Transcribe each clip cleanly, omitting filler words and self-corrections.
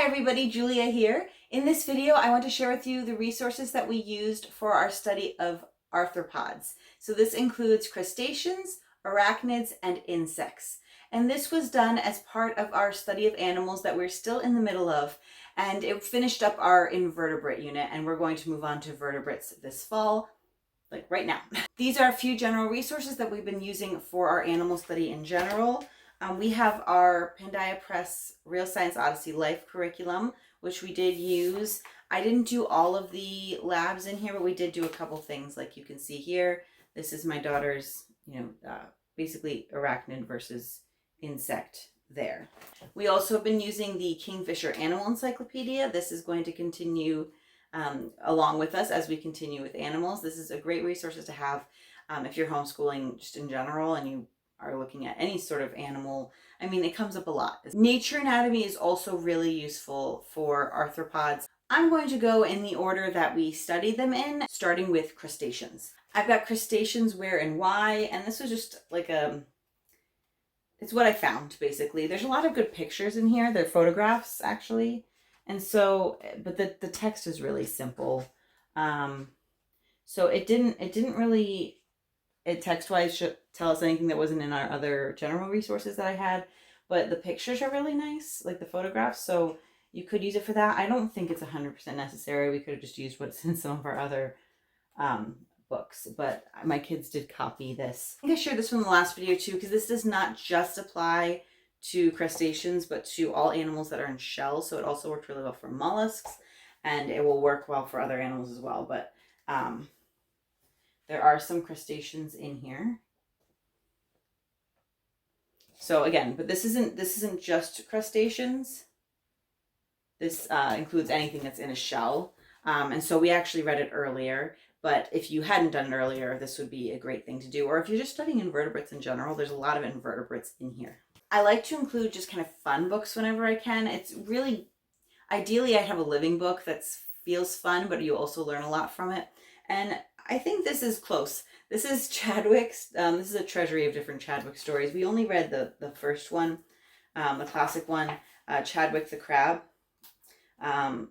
everybody, Julia here. In this video, I want to share with you the resources that we used for our study of arthropods. So this includes crustaceans, arachnids, and insects. And this was done as part of our study of animals that we're still in the middle of. And it finished up our invertebrate unit, and we're going to move on to vertebrates this fall, like right now. These are a few general resources that we've been using for our animal study in general. We have our Pandia Press Real Science Odyssey Life curriculum, which we did use. I didn't do all of the labs in here, but we did do a couple things like you can see here. This is my daughter's, basically arachnid versus insect there. We also have been using the Kingfisher Animal Encyclopedia. This is going to continue along with us as we continue with animals. This is a great resource to have if you're homeschooling just in general and you are looking at any sort of animal. I mean, it comes up a lot. Nature anatomy is also really useful for arthropods. I'm going to go in the order that we studied them in, starting with crustaceans. I've got Crustaceans Where and Why, and this was just like it's what I found basically. There's a lot of good pictures in here. They're photographs actually. And so, but the text is really simple. So it didn't really, text-wise should tell us anything that wasn't in our other general resources that I had, but the pictures are really nice, like the photographs, so you could use it for that. I don't think it's 100% necessary. We could have just used what's in some of our other books, but my kids did copy this. I think I shared this from the last video too, because this does not just apply to crustaceans, but to all animals that are in shells, so it also worked really well for mollusks, and it will work well for other animals as well, but there are some crustaceans in here. So again, but this isn't just crustaceans. This includes anything that's in a shell. And so we actually read it earlier, but if you hadn't done it earlier, this would be a great thing to do. Or if you're just studying invertebrates in general, there's a lot of invertebrates in here. I like to include just kind of fun books whenever I can. It's really, ideally I have a living book that feels fun, but you also learn a lot from it. And I think this is close. This is Chadwick's, this is a treasury of different Chadwick stories. We only read the first one, the classic one, Chadwick the Crab. And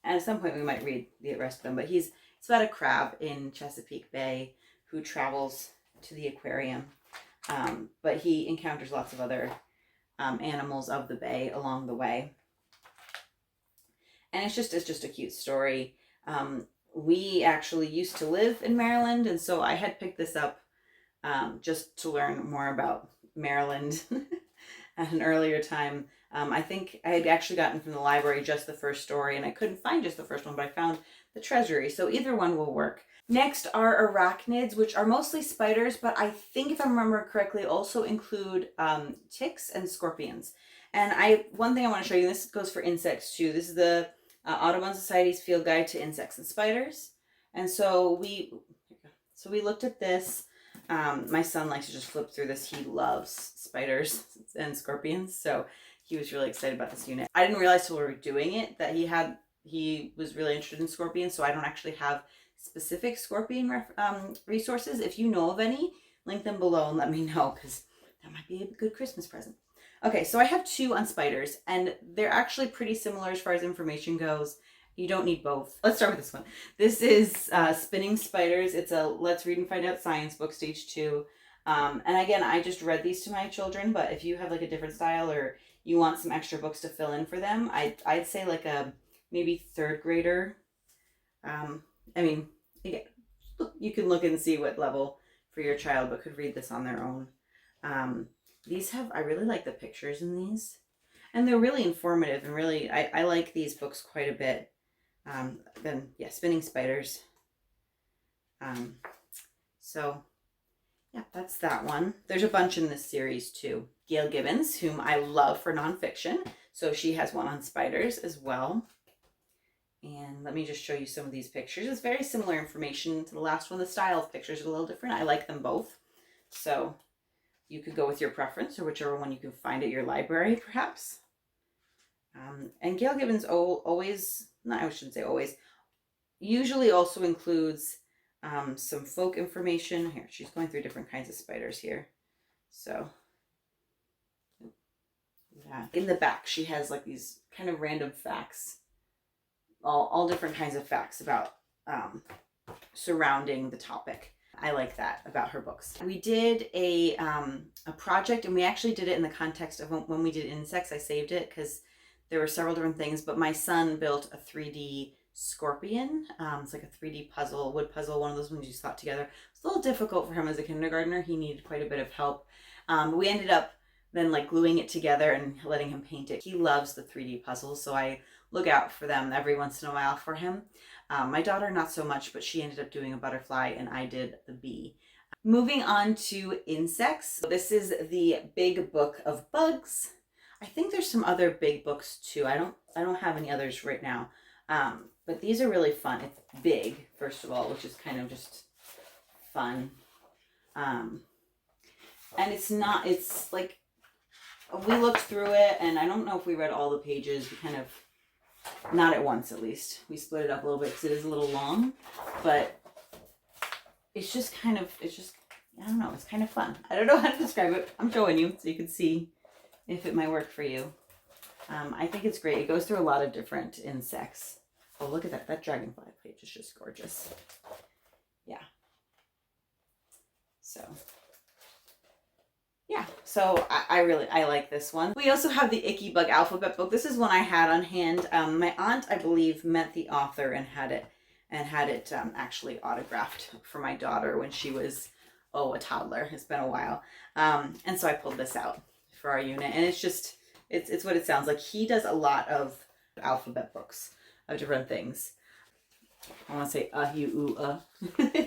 at some point we might read the rest of them, but it's about a crab in Chesapeake Bay who travels to the aquarium. But he encounters lots of other animals of the bay along the way. And it's just a cute story. We actually used to live in Maryland, and so I had picked this up just to learn more about Maryland at an earlier time. I think I had actually gotten from the library just the first story, and I couldn't find just the first one, but I found the treasury, so either one will work. Next are arachnids, which are mostly spiders, but I think if I remember correctly, also include ticks and scorpions. And one thing I want to show you, this goes for insects too. This is the Audubon Society's Field Guide to Insects and Spiders. And so we looked at this. My son likes to just flip through this. He loves spiders and scorpions, so he was really excited about this unit. I didn't realize till we were doing it that he was really interested in scorpions, so I don't actually have specific scorpion resources. If you know of any, link them below and let me know, because that might be a good Christmas present. Okay, so I have two on spiders, and they're actually pretty similar as far as information goes. You don't need both. Let's start with this one. This is Spinning Spiders. It's a Let's Read and Find Out science book, stage 2. And again, I just read these to my children, but if you have like a different style or you want some extra books to fill in for them, I'd say like a maybe 3rd grader. I mean, again, you can look and see what level for your child, but could read this on their own. I really like the pictures in these, and they're really informative, and really, I like these books quite a bit. Then yeah, Spinning Spiders. So yeah, that's that one. There's a bunch in this series too. Gail Gibbons, whom I love for nonfiction, so she has one on spiders as well. And let me just show you some of these pictures. It's very similar information to the last one. The style of pictures is a little different. I like them both. So you could go with your preference or whichever one you can find at your library, perhaps. And Gail Gibbons I shouldn't say always, usually also includes some folk information. Here, she's going through different kinds of spiders here. So Yeah. In the back, she has like these kind of random facts, all different kinds of facts about surrounding the topic. I like that about her books. We did a project, and we actually did it in the context of when we did insects. I saved it because there were several different things, but my son built a 3D scorpion. It's like a 3D puzzle, wood puzzle, one of those ones you slot together. It's a little difficult for him as a kindergartner. He needed quite a bit of help. But we ended up then like gluing it together and letting him paint it. He loves the 3D puzzles, so I look out for them every once in a while for him. My daughter, not so much, but she ended up doing a butterfly and I did the bee. Moving on to insects. This is the big book of bugs. I think there's some other big books too. I don't have any others right now. But these are really fun. It's big, first of all, which is kind of just fun. And it's like, we looked through it and I don't know if we read all the pages. We kind of, not at once at least. We split it up a little bit because it is a little long, but it's just kind of, I don't know, it's kind of fun. I don't know how to describe it. I'm showing you so you can see if it might work for you. I think it's great. It goes through a lot of different insects. Oh, look at that. That dragonfly page is just gorgeous. Yeah. So I like this one. We also have the Icky Bug alphabet book. This is one I had on hand. My aunt, I believe, met the author and had it actually autographed for my daughter when she was, a toddler. It's been a while. And so I pulled this out for our unit, and it's just, it's what it sounds like. He does a lot of alphabet books of different things. I want to say if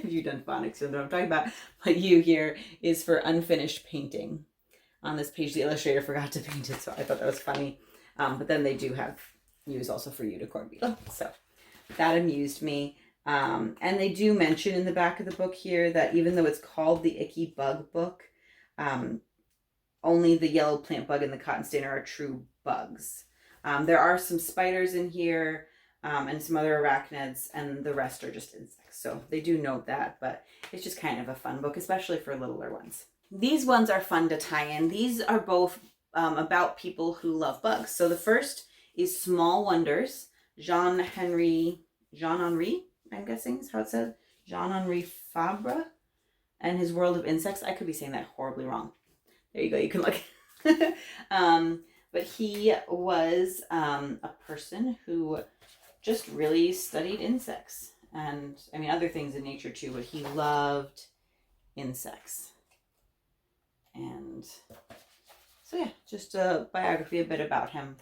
you've done phonics, you know what I'm talking about. But U here is for unfinished painting. On this page, the illustrator forgot to paint it, so I thought that was funny. But then they do have U's also for unicorn beetle. So that amused me. And they do mention in the back of the book here that even though it's called the Icky Bug book, only the yellow plant bug and the cotton stainer are true bugs. There are some spiders in here, and some other arachnids, and the rest are just insects. So they do note that, but it's just kind of a fun book, especially for littler ones. These ones are fun to tie in. These are both about people who love bugs. So the first is Small Wonders. Jean-Henri, I'm guessing is how it says. Jean-Henri Fabre and His World of Insects. I could be saying that horribly wrong. There you go. You can look. But he was a person who just really studied insects. And I mean, other things in nature too, but he loved insects. And so yeah, just a biography, a bit about him.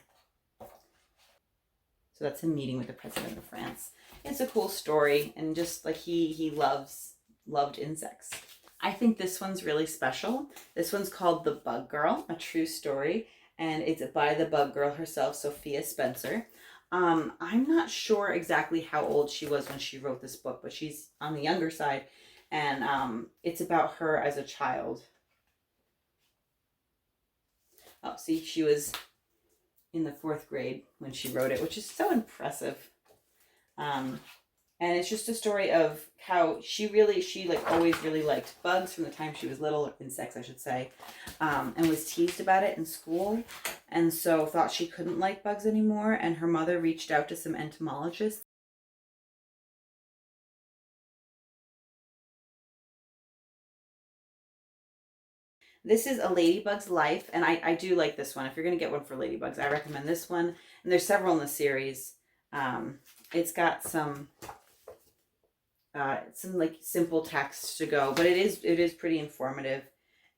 So that's him meeting with the president of France. It's a cool story, and just like he loved insects. I think this one's really special. This one's called The Bug Girl, a true story, and it's by the bug girl herself, Sophia Spencer. I'm not sure exactly how old she was when she wrote this book, but she's on the younger side, and it's about her as a child. Oh, see, she was in the 4th grade when she wrote it, which is so impressive. And it's just a story of how she like always really liked bugs from the time she was little, or insects, I should say, and was teased about it in school, and so thought she couldn't like bugs anymore. And her mother reached out to some entomologists. This is A Ladybug's Life, and I do like this one. If you're going to get one for ladybugs, I recommend this one. And there's several in the series. It's got some like simple text to go, but it is pretty informative,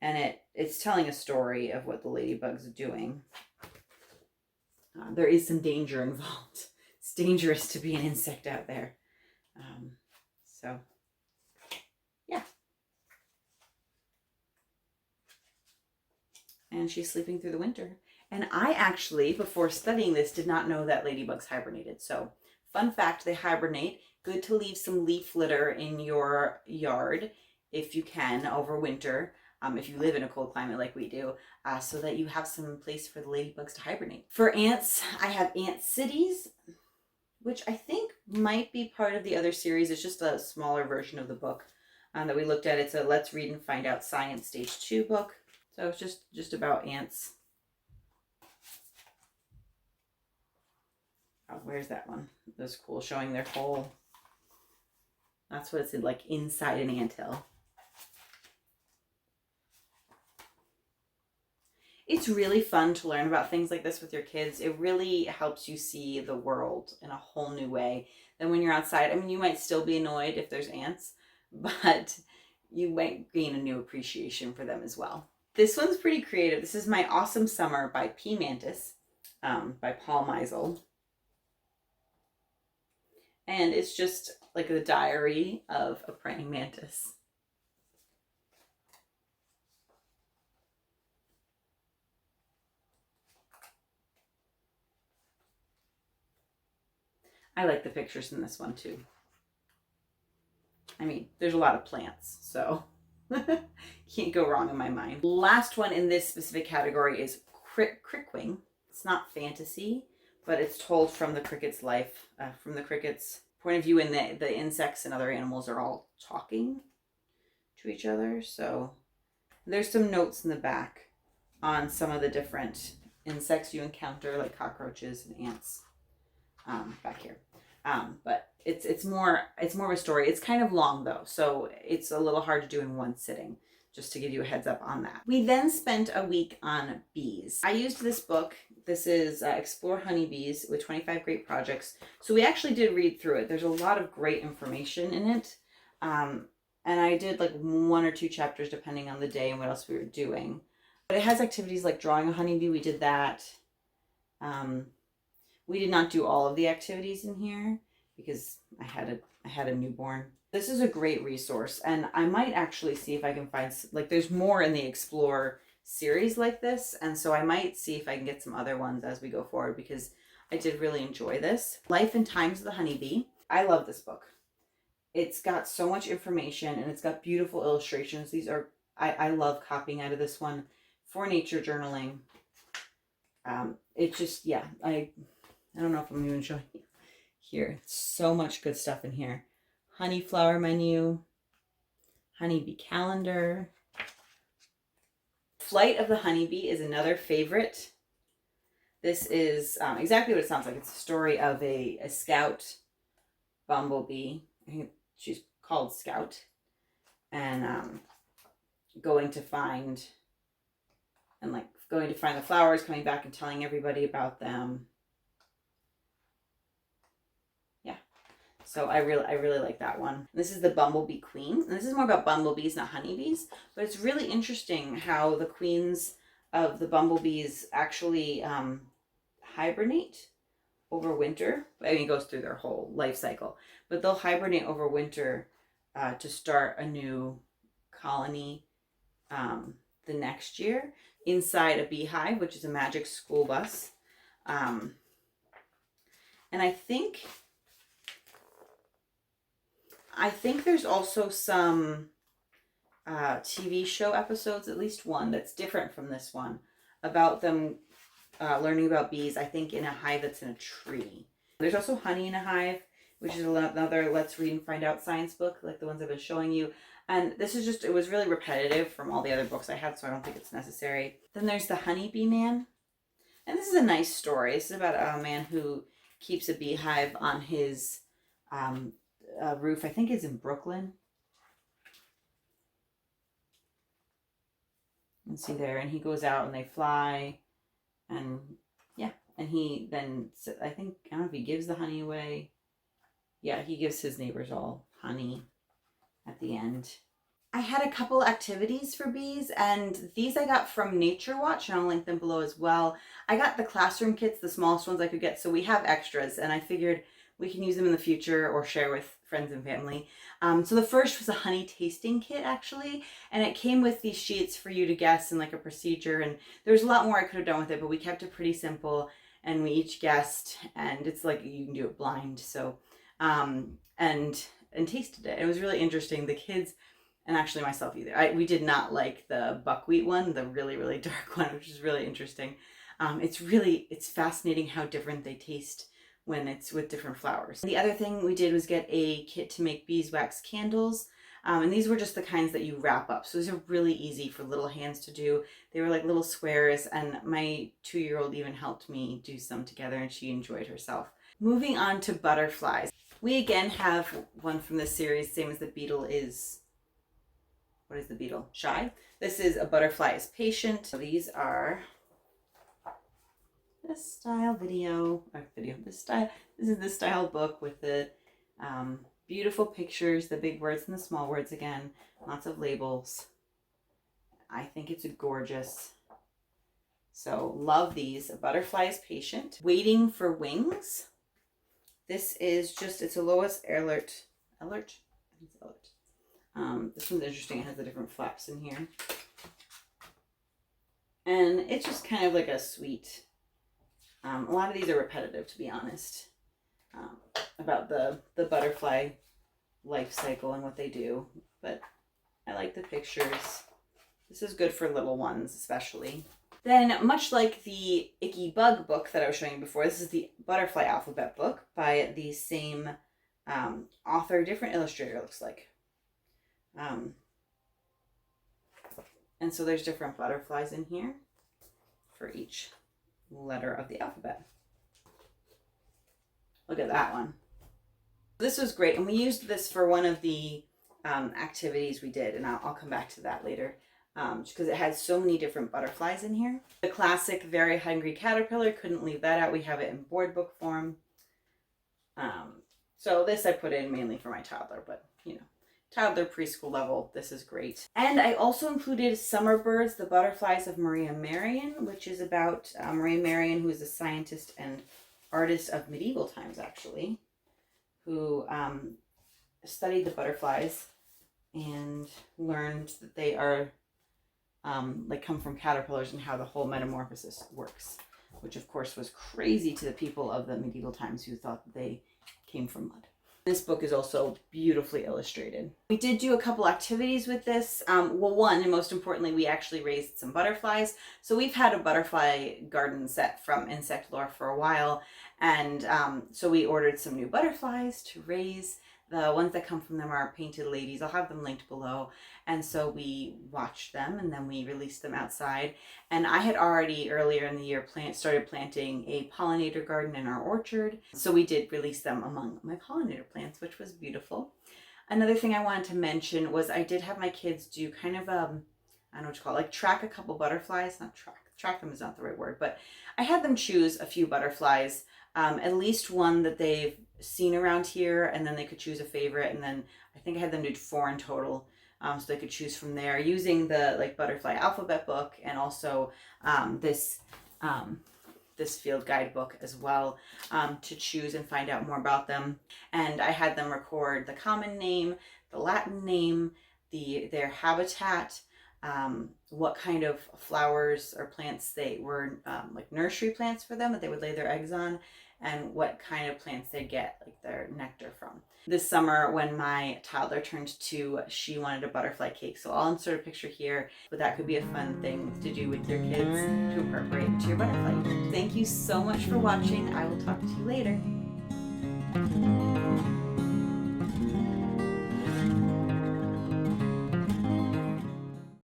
and it's telling a story of what the ladybug's are doing. There is some danger involved. It's dangerous to be an insect out there. So yeah. And she's sleeping through the winter. And I actually, before studying this, did not know that ladybugs hibernated. So fun fact, they hibernate. Good to leave some leaf litter in your yard if you can over winter, if you live in a cold climate like we do, so that you have some place for the ladybugs to hibernate. For ants, I have Ant Cities, which I think might be part of the other series. It's just a smaller version of the book that we looked at. It's a Let's Read and Find Out Science Stage 2 book. So it's just about ants. where's that one? That's cool, showing their whole, that's what it's like inside an anthill. It's really fun to learn about things like this with your kids. It really helps you see the world in a whole new way than when you're outside. I mean, you might still be annoyed if there's ants, but you might gain a new appreciation for them as well. This one's pretty creative. This is My Awesome Summer by P. Mantis, by Paul Meisel. And it's just like the diary of a praying mantis. I like the pictures in this one too. I mean, there's a lot of plants, so can't go wrong in my mind. Last one in this specific category is Crickwing. It's not fantasy, but it's told from the cricket's life, from the cricket's point of view, and the insects and other animals are all talking to each other. So there's some notes in the back on some of the different insects you encounter, like cockroaches and ants, back here. But it's more of a story. It's kind of long though, so it's a little hard to do in one sitting, just to give you a heads up on that. We then spent a week on bees. I used this book. This is Explore Honeybees with 25 Great Projects. So we actually did read through it. There's a lot of great information in it. And I did like 1 or 2 chapters depending on the day and what else we were doing. But it has activities like drawing a honeybee. We did that. We did not do all of the activities in here because I had a newborn. This is a great resource, and I might actually see if I can find, like, there's more in the Explore series like this, and so I might see if I can get some other ones as we go forward, because I did really enjoy this. Life and Times of the Honeybee. I love this book. It's got so much information, and it's got beautiful illustrations. These are, I love copying out of this one for nature journaling. It just, yeah, I don't know if I'm even showing you here. So much good stuff in here. Honey flower menu, honeybee calendar. Flight of the Honeybee is another favorite. This is exactly what it sounds like. It's a story of a scout bumblebee. I think she's called Scout. And going to find the flowers, coming back and telling everybody about them. So I really like that one. This is the Bumblebee Queen. And this is more about bumblebees, not honeybees. But it's really interesting how the queens of the bumblebees actually hibernate over winter. I mean, it goes through their whole life cycle. But they'll hibernate over winter to start a new colony the next year inside a beehive, which is a magic school bus. And I think there's also some TV show episodes, at least one that's different from this one, about them learning about bees, I think in a hive that's in a tree. There's also Honey in a Hive, which is another Let's Read and Find Out science book, like the ones I've been showing you. And this is just, it was really repetitive from all the other books I had, so I don't think it's necessary. Then there's The Honeybee Man. And this is a nice story. This is about a man who keeps a beehive on his roof. I think it's in Brooklyn. You can see there, and he goes out and they fly, and yeah, and he then, I don't know if he gives the honey away. Yeah, he gives his neighbors all honey at the end. I had a couple activities for bees, and these I got from Nature Watch, and I'll link them below as well. I got the classroom kits, the smallest ones I could get, so we have extras, and I figured we can use them in the future or share with friends and family. So the first was a honey tasting kit, actually, and it came with these sheets for you to guess and like a procedure, and there's a lot more I could have done with it, but we kept it pretty simple, and we each guessed, and it's like you can do it blind, so and tasted it. It was really interesting. The kids, and actually myself either, we did not like the buckwheat one, the really dark one, which is really interesting. It's fascinating how different they taste when it's with different flowers. The other thing we did was get a kit to make beeswax candles. And these were just the kinds that you wrap up. So these are really easy for little hands to do. They were like little squares, and my 2-year-old even helped me do some together, and she enjoyed herself. Moving on to butterflies. We again have one from this series, same as the beetle is, what is the beetle? Shy. This is a butterfly is patient. So these are this style this is the style book with the beautiful pictures, the big words and the small words again, lots of labels. I think it's gorgeous. So love these. A butterfly is patient. Waiting for wings. This is just, it's a Lois Ehlert. Ehlert? I think it's Ehlert. This one's interesting. It has the different flaps in here. And it's just kind of like a sweet, a lot of these are repetitive, to be honest, about the butterfly life cycle and what they do. But I like the pictures. This is good for little ones, especially. Then, much like the Icky Bug book that I was showing you before, this is the Butterfly Alphabet book by the same author, different illustrator, it looks like. And so there's different butterflies in here for each letter of the alphabet. Look at that one. This was great, and we used this for one of the activities we did, and I'll come back to that later. Because it had so many different butterflies in here. The classic Very Hungry Caterpillar, couldn't leave that out. We have it in board book form. So this I put in mainly for my toddler, but you know, toddler preschool level, this is great. And I also included Summer Birds, the Butterflies of Maria Marion, which is about Maria Marion, who is a scientist and artist of medieval times, actually, who studied the butterflies and learned that they are come from caterpillars and how the whole metamorphosis works, which of course was crazy to the people of the medieval times who thought that they came from mud. This book is also beautifully illustrated. We did do a couple activities with this. One, and most importantly, we actually raised some butterflies. So we've had a butterfly garden set from Insect Lore for a while, and so we ordered some new butterflies to raise. The ones that come from them are painted ladies. I'll have them linked below. And so we watched them and then we released them outside. And I had already earlier in the year started planting a pollinator garden in our orchard. So we did release them among my pollinator plants, which was beautiful. Another thing I wanted to mention was I did have my kids do kind of, I don't know what you call it, like track a couple butterflies. Not track them is not the right word, but I had them choose a few butterflies, at least one that they've seen around here, and then they could choose a favorite, and then I think I had them do 4 in total, so they could choose from there using the butterfly alphabet book and also this field guide book as well, to choose and find out more about them. And I had them record the common name, the Latin name, their habitat, what kind of flowers or plants they were, like nursery plants for them that they would lay their eggs on, and what kind of plants they get like their nectar from. This summer when my toddler turned 2, she wanted a butterfly cake. So I'll insert a picture here, but that could be a fun thing to do with your kids to incorporate into your butterfly. Thank you so much for watching. I will talk to you later.